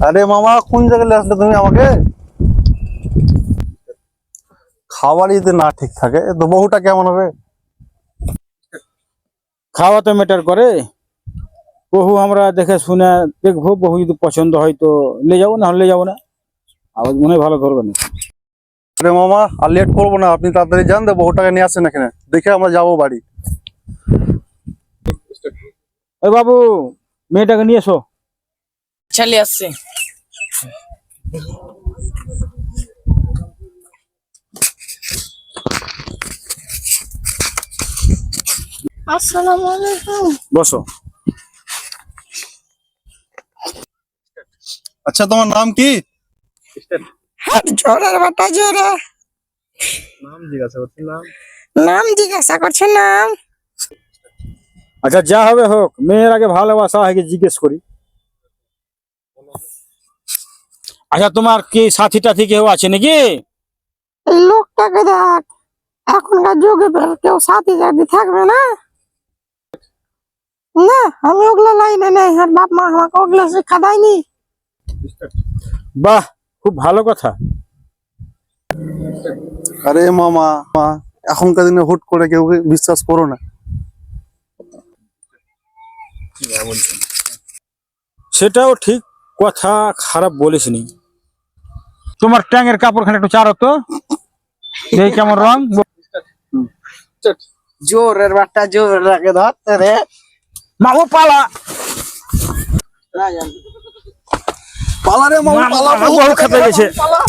আরে মামা কোন জায়গায় আসলে তুমি আমাকে? খাবার যদি না ঠিক থাকে তো বহুটা কেমন হবে? খাওয়া তো ম্যাটার করে। বহু আমরা দেখে শুনে দেখবো, বহু যদি পছন্দ হয় তো লে যাবো, না হলে যাবো না। আবার মনে হয় ভালো করবে না। আরে মামা আর লেট করবো না, আপনি তাড়াতাড়ি যান, দে বহুটাকে নিয়ে আসেন এখানে, দেখে আমরা যাবো বাড়ি। ওই বাবু, মেয়েটাকে নিয়ে এসো। চলে আসছে। আসসালামু আলাইকুম। বসো। আচ্ছা তোমার নাম কি? জোরের বাটা জোরে। নাম জিজ্ঞাসা করছি। নাম জিজ্ঞাসা করছে নাম। আচ্ছা যা হবে হোক, মেয়ের আগে ভালোবাসা আগে জিজ্ঞেস করি। আচ্ছা তোমার কি সাথী টাথী কেউ আছে নাকি? এই লোকটাকে দেখ, এখনকার যুগে কেউ সাথী সাথী থাকবে না। না, আমি ওগুলা লাইনে নেই, আর বাপ মা আমাকে ওগুলা শিক্ষা দেয়নি। বাহ, খুব ভালো কথা। আরে মামা এখনকার দিনে হুট করে কেউ বিশ্বাস করো না। সেটাও ঠিক কথা, খারাপ বলিসনি। তোমার ট্যাঙ্গের কাপড়খানে একটু চারো তো, দেখি কেমন রং। জোরের বাটা জোর রাখে ধরতে রে। মামু পালা। পালা রে মামা, পালা, বউ খেতে গেছে। পালা।